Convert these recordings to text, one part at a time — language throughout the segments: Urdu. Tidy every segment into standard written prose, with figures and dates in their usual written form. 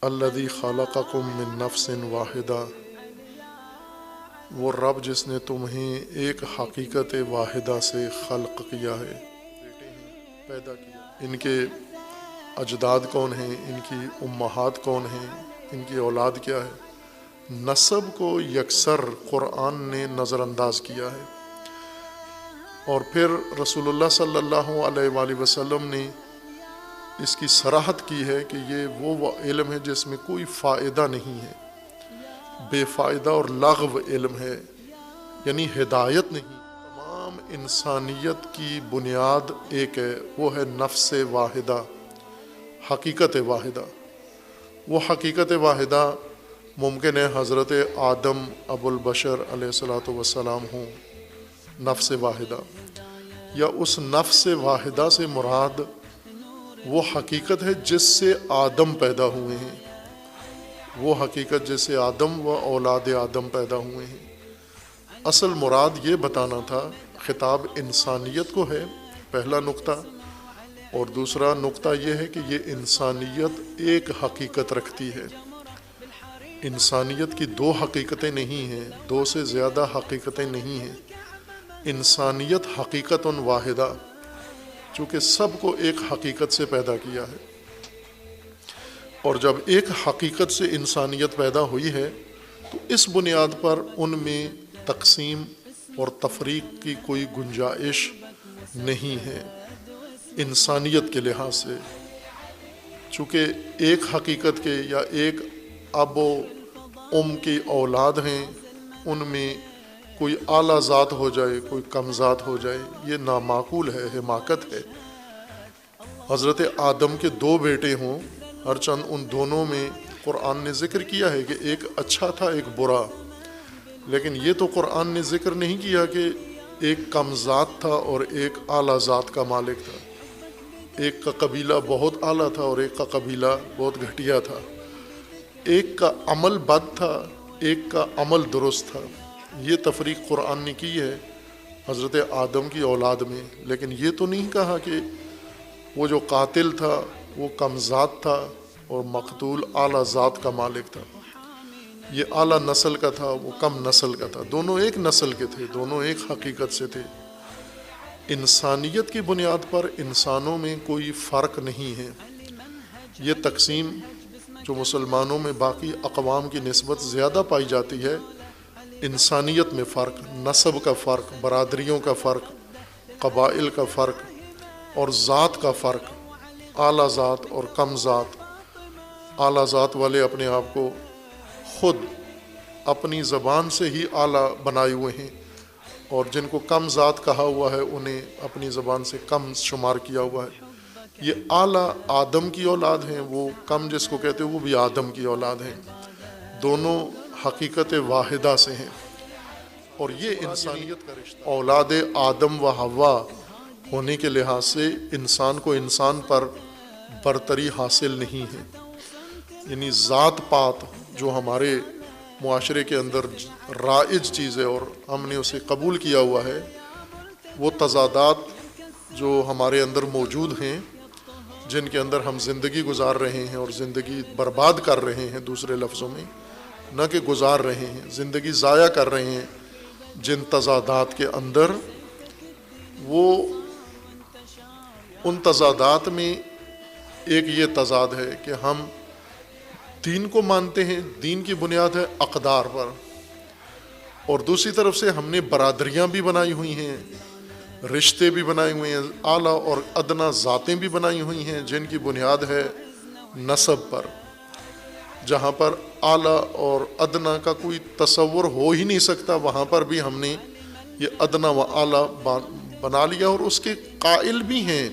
الذی خلقکم من نفس واحدہ، وہ رب جس نے تمہیں ایک حقیقت واحدہ سے خلق کیا ہے، پیدا کیا۔ ان کے اجداد کون ہیں، ان کی امہات کون ہیں، ان کی اولاد کیا ہے؟ نسب کو یکسر قرآن نے نظر انداز کیا ہے، اور پھر رسول اللہ صلی اللہ علیہ وآلہ وسلم نے اس کی صراحت کی ہے کہ یہ وہ علم ہے جس میں کوئی فائدہ نہیں ہے، بے فائدہ اور لغو علم ہے، یعنی ہدایت نہیں۔ تمام انسانیت کی بنیاد ایک ہے، وہ ہے نفس واحدہ، حقیقت واحدہ۔ وہ حقیقت واحدہ ممکن ہے حضرت آدم ابو البشر علیہ الصلاۃ والسلام ہوں، نفس واحدہ، یا اس نفس واحدہ سے مراد وہ حقیقت ہے جس سے آدم پیدا ہوئے ہیں، وہ حقیقت جس سے آدم و اولاد آدم پیدا ہوئے ہیں۔ اصل مراد یہ بتانا تھا، خطاب انسانیت کو ہے، پہلا نقطہ، اور دوسرا نقطہ یہ ہے کہ یہ انسانیت ایک حقیقت رکھتی ہے۔ انسانیت کی دو حقیقتیں نہیں ہیں، دو سے زیادہ حقیقتیں نہیں ہیں، انسانیت حقیقت واحدہ، چونکہ سب کو ایک حقیقت سے پیدا کیا ہے، اور جب ایک حقیقت سے انسانیت پیدا ہوئی ہے تو اس بنیاد پر ان میں تقسیم اور تفریق کی کوئی گنجائش نہیں ہے انسانیت کے لحاظ سے، چونکہ ایک حقیقت کے یا ایک اب و ام کی اولاد ہیں، ان میں کوئی اعلیٰ ذات ہو جائے، کوئی کم ذات ہو جائے، یہ نامعقول ہے، حماقت ہے۔ حضرت آدم کے دو بیٹے ہوں، ہر چند ان دونوں میں قرآن نے ذکر کیا ہے کہ ایک اچھا تھا ایک برا، لیکن یہ تو قرآن نے ذکر نہیں کیا کہ ایک کم ذات تھا اور ایک اعلیٰ ذات کا مالک تھا، ایک کا قبیلہ بہت اعلیٰ تھا اور ایک کا قبیلہ بہت گھٹیا تھا، ایک کا عمل بد تھا ایک کا عمل درست تھا۔ یہ تفریق قرآن نے کی ہے حضرت آدم کی اولاد میں، لیکن یہ تو نہیں کہا کہ وہ جو قاتل تھا وہ کم ذات تھا اور مقتول اعلیٰ ذات کا مالک تھا، یہ اعلیٰ نسل کا تھا وہ کم نسل کا تھا، دونوں ایک نسل کے تھے، دونوں ایک حقیقت سے تھے۔ انسانیت کی بنیاد پر انسانوں میں کوئی فرق نہیں ہے۔ یہ تقسیم جو مسلمانوں میں باقی اقوام کی نسبت زیادہ پائی جاتی ہے، انسانیت میں فرق، نسب کا فرق، برادریوں کا فرق، قبائل کا فرق اور ذات کا فرق، اعلیٰ ذات اور کم ذات۔ اعلیٰ ذات والے اپنے آپ کو خود اپنی زبان سے ہی اعلیٰ بنائے ہوئے ہیں، اور جن کو کم ذات کہا ہوا ہے انہیں اپنی زبان سے کم شمار کیا ہوا ہے۔ یہ اعلیٰ آدم کی اولاد ہیں، وہ کم جس کو کہتے ہیں وہ بھی آدم کی اولاد ہیں، دونوں حقیقت واحدہ سے ہیں، اور یہ انسانیت کا رشتہ اولاد آدم و حوا ہونے کے لحاظ سے انسان کو انسان پر برتری حاصل نہیں ہے۔ یعنی ذات پات جو ہمارے معاشرے کے اندر رائج چیز ہے اور ہم نے اسے قبول کیا ہوا ہے، وہ تضادات جو ہمارے اندر موجود ہیں، جن کے اندر ہم زندگی گزار رہے ہیں اور زندگی برباد کر رہے ہیں، دوسرے لفظوں میں نہ کہ گزار رہے ہیں، زندگی ضائع کر رہے ہیں جن تضادات کے اندر، وہ ان تضادات میں ایک یہ تضاد ہے کہ ہم دین کو مانتے ہیں، دین کی بنیاد ہے اقدار پر، اور دوسری طرف سے ہم نے برادریاں بھی بنائی ہوئی ہیں، رشتے بھی بنائے ہوئے ہیں، اعلیٰ اور ادنا ذاتیں بھی بنائی ہوئی ہیں جن کی بنیاد ہے نسب پر، جہاں پر اعلیٰ اور ادنا کا کوئی تصور ہو ہی نہیں سکتا، وہاں پر بھی ہم نے یہ ادنا و اعلیٰ بنا لیا، اور اس کے قائل بھی ہیں،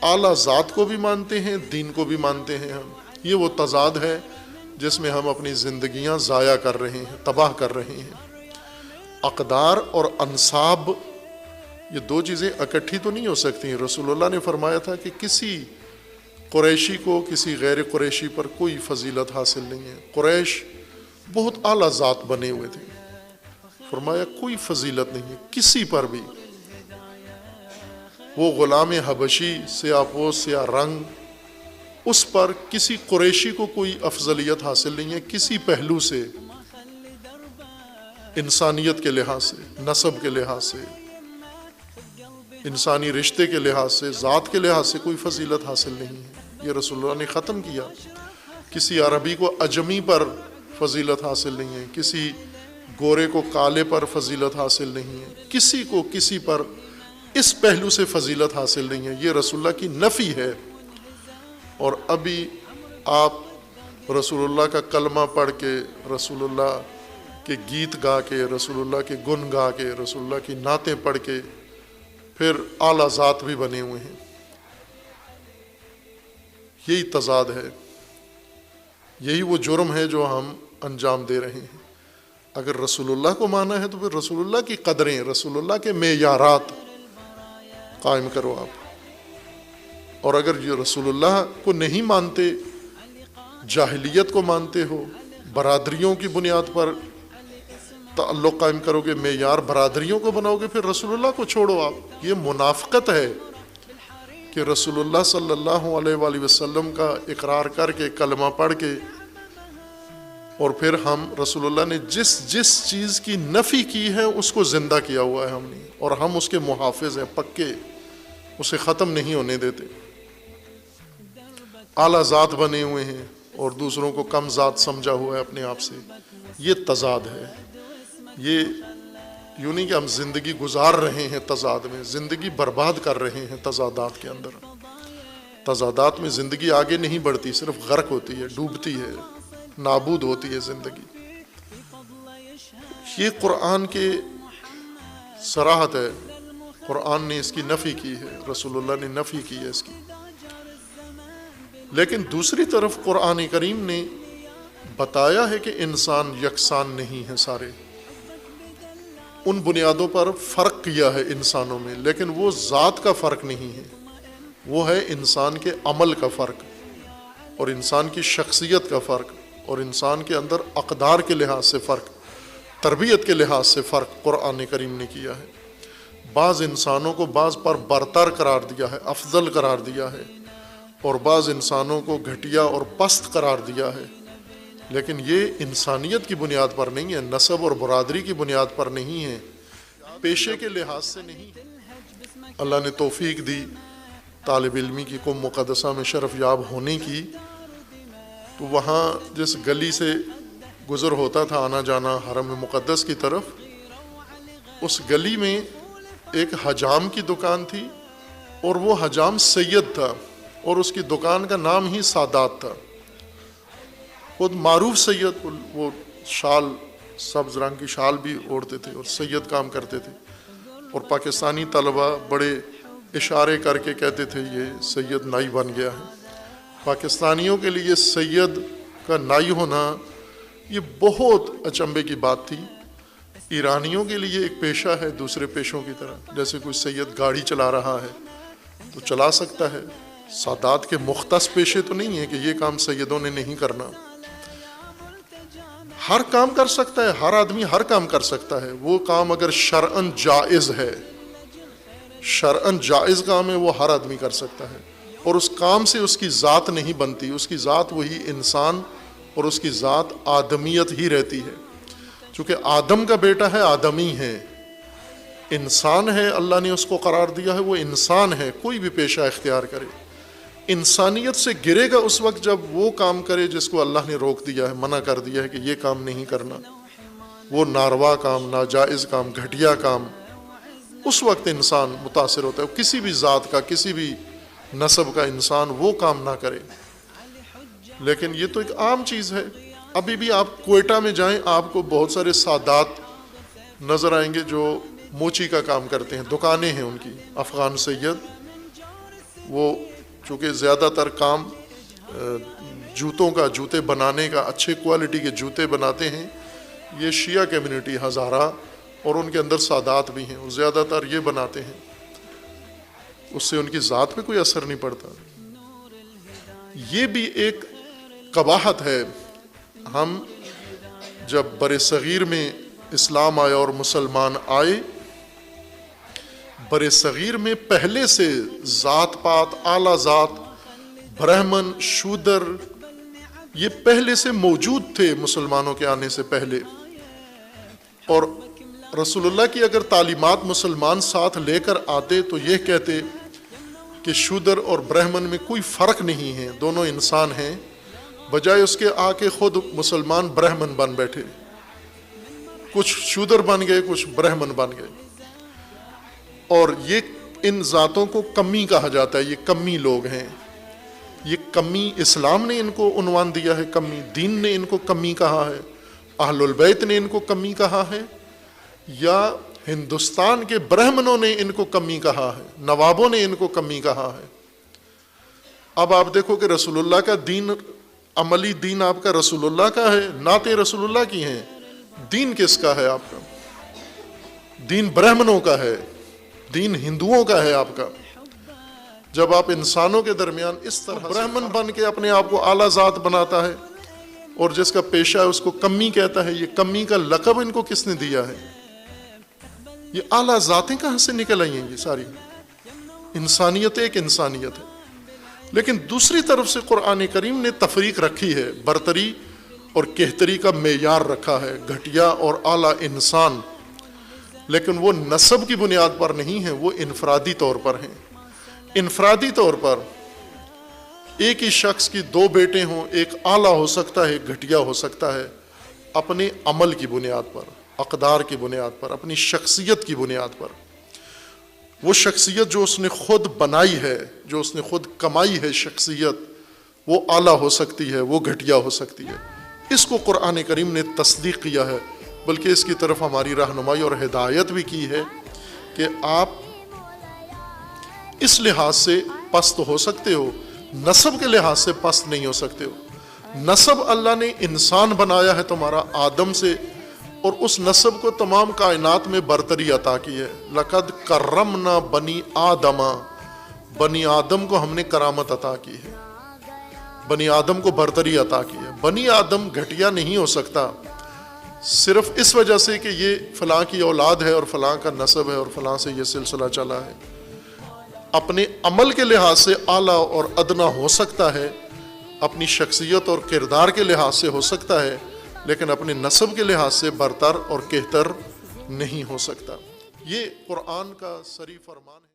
اعلیٰ ذات کو بھی مانتے ہیں، دین کو بھی مانتے ہیں ہم۔ یہ وہ تضاد ہے جس میں ہم اپنی زندگیاں ضائع کر رہے ہیں، تباہ کر رہے ہیں۔ اقدار اور انصاب، یہ دو چیزیں اکٹھی تو نہیں ہو سکتی۔ رسول اللہ نے فرمایا تھا کہ کسی قریشی کو کسی غیر قریشی پر کوئی فضیلت حاصل نہیں ہے۔ قریش بہت اعلیٰ ذات بنے ہوئے تھے، فرمایا کوئی فضیلت نہیں ہے کسی پر بھی۔ وہ غلام حبشی، سیاہ پوش، سیاہ رنگ، اس پر کسی قریشی کو کوئی افضلیت حاصل نہیں ہے کسی پہلو سے، انسانیت کے لحاظ سے، نسب کے لحاظ سے، انسانی رشتے کے لحاظ سے، ذات کے لحاظ سے کوئی فضیلت حاصل نہیں ہے۔ یہ رسول اللہ نے ختم کیا۔ کسی عربی کو عجمی پر فضیلت حاصل نہیں ہے، کسی گورے کو کالے پر فضیلت حاصل نہیں ہے، کسی کو کسی پر اس پہلو سے فضیلت حاصل نہیں ہے۔ یہ رسول اللہ کی نفی ہے۔ اور ابھی آپ رسول اللہ کا کلمہ پڑھ کے، رسول اللہ کے گیت گا کے، رسول اللہ کے گن گا کے، رسول اللہ کی نعتیں پڑھ کے پھر اعلیٰ ذات بھی بنے ہوئے ہیں۔ یہی تضاد ہے، یہی وہ جرم ہے جو ہم انجام دے رہے ہیں۔ اگر رسول اللہ کو مانا ہے تو پھر رسول اللہ کی قدریں، رسول اللہ کے معیارات قائم کرو آپ۔ اور اگر یہ رسول اللہ کو نہیں مانتے، جاہلیت کو مانتے ہو، برادریوں کی بنیاد پر تعلق قائم کرو گے، معیار برادریوں کو بناؤ گے، پھر رسول اللہ کو چھوڑو آپ۔ یہ منافقت ہے کہ رسول اللہ صلی اللہ علیہ وآلہ وسلم کا اقرار کر کے، کلمہ پڑھ کے، اور پھر ہم رسول اللہ نے جس جس چیز کی نفی کی ہے اس کو زندہ کیا ہوا ہے ہم نے، اور ہم اس کے محافظ ہیں پکے، اسے ختم نہیں ہونے دیتے۔ اعلیٰ ذات بنے ہوئے ہیں اور دوسروں کو کم ذات سمجھا ہوا ہے اپنے آپ سے۔ یہ تضاد ہے۔ یہ یوں نہیں کہ ہم زندگی گزار رہے ہیں تضاد میں، زندگی برباد کر رہے ہیں تضادات کے اندر۔ تضادات میں زندگی آگے نہیں بڑھتی، صرف غرق ہوتی ہے، ڈوبتی ہے، نابود ہوتی ہے زندگی۔ یہ قرآن کے صراحت ہے، قرآن نے اس کی نفی کی ہے، رسول اللہ نے نفی کی ہے اس کی۔ لیکن دوسری طرف قرآن کریم نے بتایا ہے کہ انسان یکساں نہیں ہے سارے، ان بنیادوں پر فرق کیا ہے انسانوں میں، لیکن وہ ذات کا فرق نہیں ہے، وہ ہے انسان کے عمل کا فرق، اور انسان کی شخصیت کا فرق، اور انسان کے اندر اقدار کے لحاظ سے فرق، تربیت کے لحاظ سے فرق قرآن کریم نے کیا ہے۔ بعض انسانوں کو بعض پر برتر قرار دیا ہے، افضل قرار دیا ہے، اور بعض انسانوں کو گھٹیا اور پست قرار دیا ہے، لیکن یہ انسانیت کی بنیاد پر نہیں ہے، نسب اور برادری کی بنیاد پر نہیں ہے، پیشے کے لحاظ سے نہیں۔ اللہ نے توفیق دی طالب علمی کی قوم مقدسہ میں شرف یاب ہونے کی، تو وہاں جس گلی سے گزر ہوتا تھا آنا جانا حرم مقدس کی طرف، اس گلی میں ایک حجام کی دکان تھی، اور وہ حجام سید تھا، اور اس کی دکان کا نام ہی سادات تھا۔ خود معروف سید، وہ شال، سبز رنگ کی شال بھی اوڑھتے تھے اور سید کام کرتے تھے، اور پاکستانی طلبہ بڑے اشارے کر کے کہتے تھے یہ سید نائی بن گیا ہے۔ پاکستانیوں کے لیے سید کا نائی ہونا یہ بہت اچنبے کی بات تھی۔ ایرانیوں کے لیے ایک پیشہ ہے دوسرے پیشوں کی طرح، جیسے کوئی سید گاڑی چلا رہا ہے تو چلا سکتا ہے، سادات کے مختص پیشے تو نہیں ہے کہ یہ کام سیدوں نے نہیں کرنا۔ ہر کام کر سکتا ہے، ہر آدمی ہر کام کر سکتا ہے، وہ کام اگر شرعاً جائز ہے، شرعاً جائز کام ہے، وہ ہر آدمی کر سکتا ہے، اور اس کام سے اس کی ذات نہیں بنتی، اس کی ذات وہی انسان اور اس کی ذات آدمیت ہی رہتی ہے۔ چونکہ آدم کا بیٹا ہے، آدمی ہے، انسان ہے، اللہ نے اس کو قرار دیا ہے وہ انسان ہے، کوئی بھی پیشہ اختیار کرے۔ انسانیت سے گرے گا اس وقت جب وہ کام کرے جس کو اللہ نے روک دیا ہے، منع کر دیا ہے کہ یہ کام نہیں کرنا، وہ ناروا کام، ناجائز کام، گھٹیا کام، اس وقت انسان متاثر ہوتا ہے۔ کسی بھی ذات کا، کسی بھی نسب کا انسان وہ کام نہ کرے۔ لیکن یہ تو ایک عام چیز ہے۔ ابھی بھی آپ کوئٹہ میں جائیں، آپ کو بہت سارے سادات نظر آئیں گے جو موچی کا کام کرتے ہیں، دکانیں ہیں ان کی، افغان سید، وہ چونکہ زیادہ تر کام جوتوں کا، جوتے بنانے کا، اچھے کوالٹی کے جوتے بناتے ہیں، یہ شیعہ کمیونٹی ہزارہ، اور ان کے اندر سادات بھی ہیں، اور زیادہ تر یہ بناتے ہیں، اس سے ان کی ذات پہ کوئی اثر نہیں پڑتا۔ یہ بھی ایک قباحت ہے۔ ہم جب بر صغیر میں اسلام آیا اور مسلمان آئے، بر صغیر میں پہلے سے ذات پات، اعلیٰ ذات، برہمن، شودر، یہ پہلے سے موجود تھے مسلمانوں کے آنے سے پہلے، اور رسول اللہ کی اگر تعلیمات مسلمان ساتھ لے کر آتے تو یہ کہتے کہ شودر اور برہمن میں کوئی فرق نہیں ہے، دونوں انسان ہیں، بجائے اس کے آ کے خود مسلمان برہمن بن بیٹھے، کچھ شودر بن گئے، کچھ برہمن بن گئے۔ اور یہ ان ذاتوں کو کمی کہا جاتا ہے، یہ کمی لوگ ہیں، یہ کمی اسلام نے ان کو عنوان دیا ہے، کمی دین نے ان کو کمی کہا ہے، اہل البیت نے ان کو کمی کہا ہے، یا ہندوستان کے برہمنوں نے ان کو کمی کہا ہے، نوابوں نے ان کو کمی کہا ہے۔ اب آپ دیکھو کہ رسول اللہ کا دین، عملی دین آپ کا رسول اللہ کا ہے، نعتیں رسول اللہ کی ہیں، دین کس کا ہے آپ کا؟ دین برہمنوں کا ہے، دین ہندوؤں کا ہے آپ کا۔ جب آپ انسانوں کے درمیان اس طرح برہمن بن کے اپنے آپ کو اعلیٰ ذات بناتا ہے، اور جس کا پیشہ ہے اس کو کمی کہتا ہے، یہ کمی کا لقب ان کو کس نے دیا ہے؟ یہ اعلیٰ ذاتیں کہاں سے نکل آئی ہیں؟ یہ ساری انسانیت ایک انسانیت ہے، لیکن دوسری طرف سے قرآن کریم نے تفریق رکھی ہے، برتری اور کہتری کا معیار رکھا ہے، گھٹیا اور اعلیٰ انسان، لیکن وہ نسب کی بنیاد پر نہیں ہیں، وہ انفرادی طور پر ہیں۔ انفرادی طور پر ایک ہی شخص کی دو بیٹے ہوں، ایک اعلیٰ ہو سکتا ہے، ایک گھٹیا ہو سکتا ہے، اپنے عمل کی بنیاد پر، اقدار کی بنیاد پر، اپنی شخصیت کی بنیاد پر۔ وہ شخصیت جو اس نے خود بنائی ہے، جو اس نے خود کمائی ہے شخصیت، وہ اعلیٰ ہو سکتی ہے، وہ گھٹیا ہو سکتی ہے۔ اس کو قرآن کریم نے تصدیق کیا ہے، بلکہ اس کی طرف ہماری رہنمائی اور ہدایت بھی کی ہے کہ آپ اس لحاظ سے پست ہو سکتے ہو، نسب کے لحاظ سے پست نہیں ہو سکتے ہو۔ نسب اللہ نے انسان بنایا ہے تمہارا آدم سے، اور اس نسب کو تمام کائنات میں برتری عطا کی ہے۔ لقد کرمنا بنی آدم، بنی آدم کو ہم نے کرامت عطا کی ہے، بنی آدم کو برتری عطا کی ہے۔ بنی آدم گھٹیا نہیں ہو سکتا صرف اس وجہ سے کہ یہ فلاں کی اولاد ہے اور فلاں کا نسب ہے اور فلاں سے یہ سلسلہ چلا ہے۔ اپنے عمل کے لحاظ سے اعلیٰ اور ادنا ہو سکتا ہے، اپنی شخصیت اور کردار کے لحاظ سے ہو سکتا ہے، لیکن اپنے نسب کے لحاظ سے برتر اور کہتر نہیں ہو سکتا۔ یہ قرآن کا صریح فرمان ہے۔